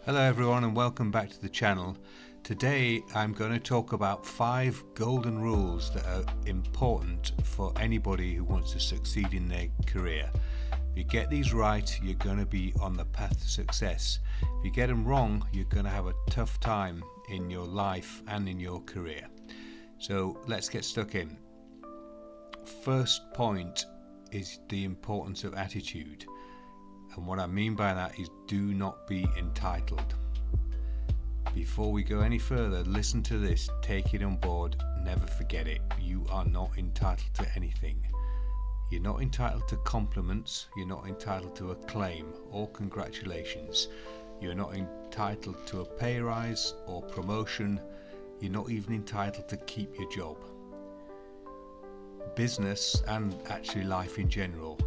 Hello everyone and welcome back to the channel. Today I'm going to talk about 5 golden rules that are important for anybody who wants to succeed in their career. If you get these right, you're going to be on the path to success. If you get them wrong, you're going to have a tough time in your life and in your career. So let's get stuck in. First point is the importance of attitude. And what I mean by that is do not be entitled. Before we go any further, listen to this, take it on board, never forget it. You are not entitled to anything. You're not entitled to compliments, you're not entitled to acclaim or congratulations. You're not entitled to a pay rise or promotion. You're not even entitled to keep your job. Business, and actually life in general,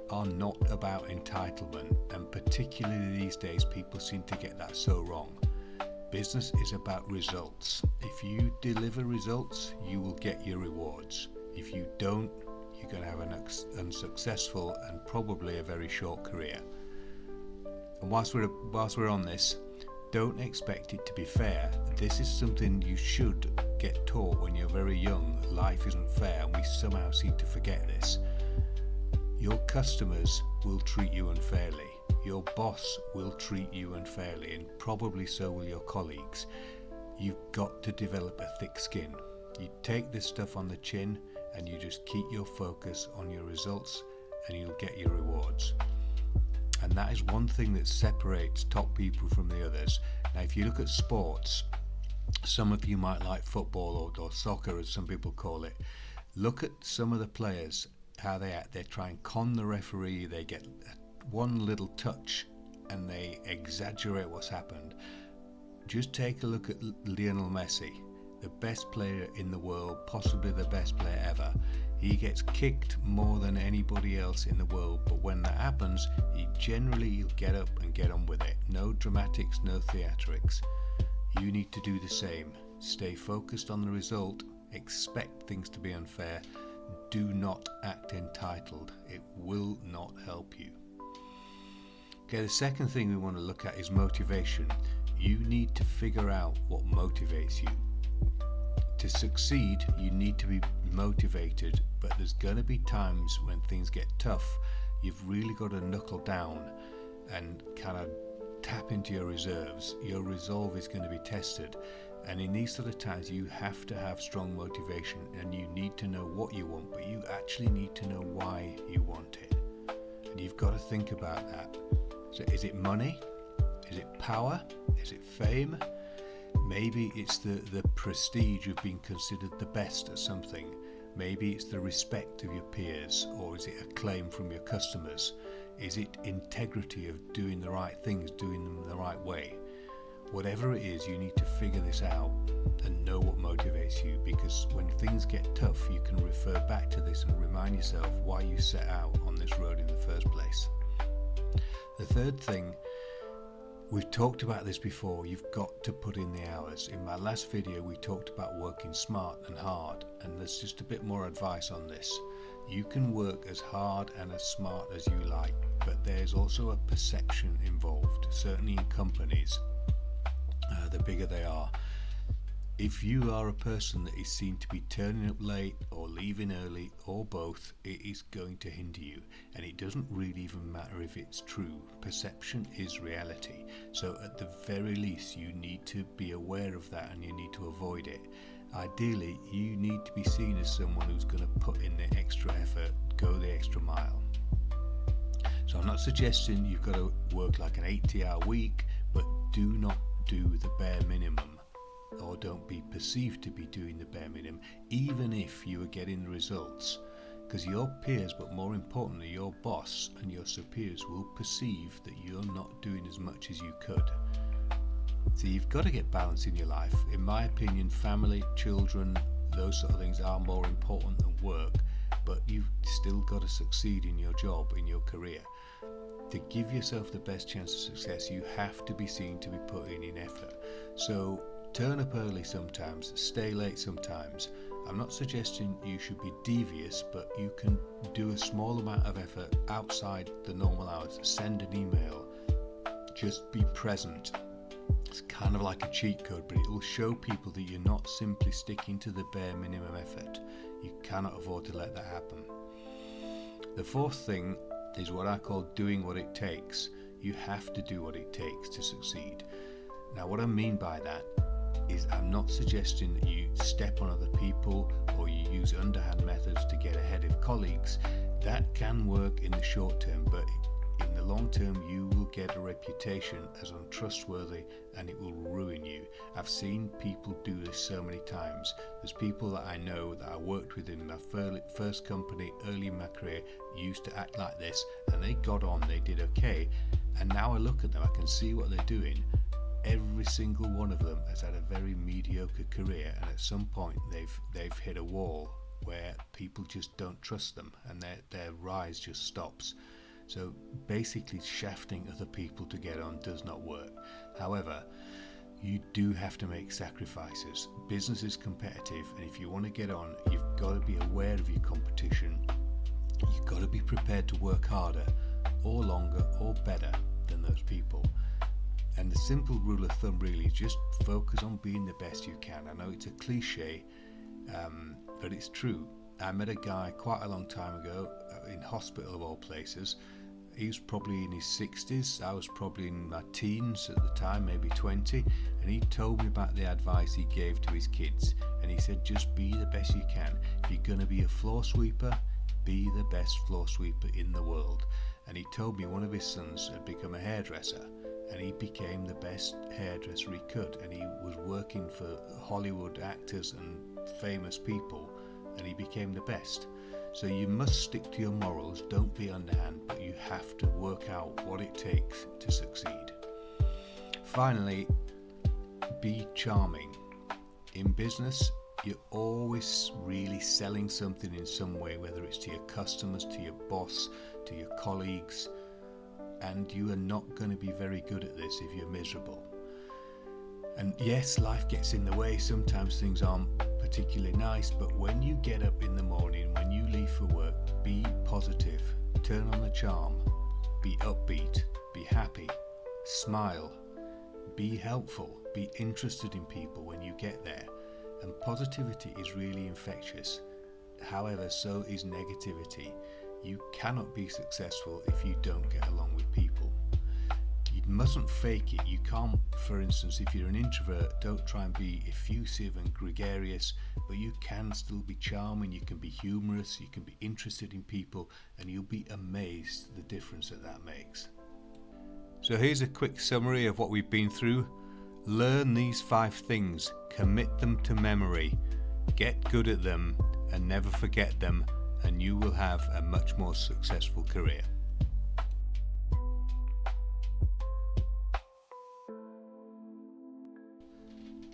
are not about entitlement, and particularly these days people seem to get that so wrong. Business is about results. If you deliver results, you will get your rewards. If you don't, you're going to have an unsuccessful and probably a very short career. And whilst we're on this, don't expect it to be fair. This is something you should get taught when you're very young. Life isn't fair, and we somehow seem to forget this. Your customers will treat you unfairly. Your boss will treat you unfairly, and probably so will your colleagues. You've got to develop a thick skin. You take this stuff on the chin and you just keep your focus on your results and you'll get your rewards. And that is one thing that separates top people from the others. Now, if you look at sports, some of you might like football or soccer, as some people call it. Look at some of the players, how they act. They try and con the referee, they get one little touch and they exaggerate what's happened. Just take a look at Lionel Messi, the best player in the world, possibly the best player ever. He gets kicked more than anybody else in the world, but when that happens, he'll get up and get on with it. No dramatics, no theatrics. You need to do the same. Stay focused on the result, expect things to be unfair. Do not act entitled. It will not help you. Okay, the second thing we want to look at is motivation. You need to figure out what motivates you. To succeed, you need to be motivated, but there's going to be times when things get tough. You've really got to knuckle down and kind of tap into your reserves. Your resolve is going to be tested. And in these sort of times, you have to have strong motivation, and you need to know what you want, but you actually need to know why you want it. And you've got to think about that. So is it money? Is it power? Is it fame? Maybe it's the prestige of being considered the best at something. Maybe it's the respect of your peers, or is it acclaim from your customers? Is it integrity of doing the right things, doing them the right way? Whatever it is, you need to figure this out and know what motivates you, because when things get tough, you can refer back to this and remind yourself why you set out on this road in the first place. The third thing, we've talked about this before, you've got to put in the hours. In my last video, we talked about working smart and hard, and there's just a bit more advice on this. You can work as hard and as smart as you like, but there's also a perception involved, certainly in companies. The bigger they are. If you are a person that is seen to be turning up late or leaving early or both, it is going to hinder you, and it doesn't really even matter if it's true. Perception is reality, so at the very least you need to be aware of that and you need to avoid it. Ideally, you need to be seen as someone who's going to put in the extra effort, go the extra mile. So I'm not suggesting you've got to work like an 80-hour week, but do not do the bare minimum, or don't be perceived to be doing the bare minimum, even if you are getting the results, because your peers, but more importantly your boss and your superiors, will perceive that you're not doing as much as you could. So you've got to get balance in your life. In my opinion, family, children, those sort of things are more important than work, but you've still got to succeed in your job, in your career. To give yourself the best chance of success, you have to be seen to be putting in effort. So turn up early sometimes, stay late sometimes. I'm not suggesting you should be devious, but you can do a small amount of effort outside the normal hours. Send an email, just be present. It's kind of like a cheat code, but it will show people that you're not simply sticking to the bare minimum effort. You cannot afford to let that happen. The fourth thing is what I call doing what it takes. You have to do what it takes to succeed. Now, what I mean by that is I'm not suggesting that you step on other people or you use underhand methods to get ahead of colleagues. That can work in the short term, but in the long term you will get a reputation as untrustworthy and it will ruin you. I've seen people do this so many times. There's people that I know that I worked with in my first company early in my career used to act like this, and they got on, they did okay, and now I look at them, I can see what they're doing. Every single one of them has had a very mediocre career, and at some point they've hit a wall where people just don't trust them and their rise just stops. So basically shafting other people to get on does not work. However, you do have to make sacrifices. Business is competitive, and if you want to get on, you've got to be aware of your competition. You've got to be prepared to work harder or longer or better than those people. And the simple rule of thumb really is just focus on being the best you can. I know it's a cliche, but it's true. I met a guy quite a long time ago in hospital of all places. He was probably in his 60s, I was probably in my teens at the time, maybe 20, and he told me about the advice he gave to his kids, and he said just be the best you can. If you're going to be a floor sweeper, be the best floor sweeper in the world. And he told me one of his sons had become a hairdresser, and he became the best hairdresser he could, and he was working for Hollywood actors and famous people, and he became the best. So you must stick to your morals, don't be underhand, but you have to work out what it takes to succeed. Finally, be charming. In business, you're always really selling something in some way, whether it's to your customers, to your boss, to your colleagues, and you are not going to be very good at this if you're miserable. And yes, life gets in the way, sometimes things aren't particularly nice, but when you get up in the morning, when you leave for work, be positive, turn on the charm, be upbeat, be happy, smile, be helpful, be interested in people when you get there. And positivity is really infectious. However, so is negativity. You cannot be successful if you don't get along with people. You mustn't fake it. You can't, for instance, if you're an introvert, don't try and be effusive and gregarious, but you can still be charming, you can be humorous, you can be interested in people, and you'll be amazed the difference that makes. So here's a quick summary of what we've been through. Learn these 5 things, commit them to memory, get good at them, and never forget them, and you will have a much more successful career.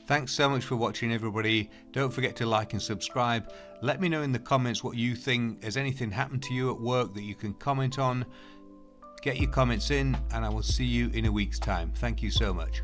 Thanks so much for watching, everybody. Don't forget to like and subscribe. Let me know in the comments what you think. Has anything happened to you at work that you can comment on? Get your comments in, and I will see you in a week's time. Thank you so much.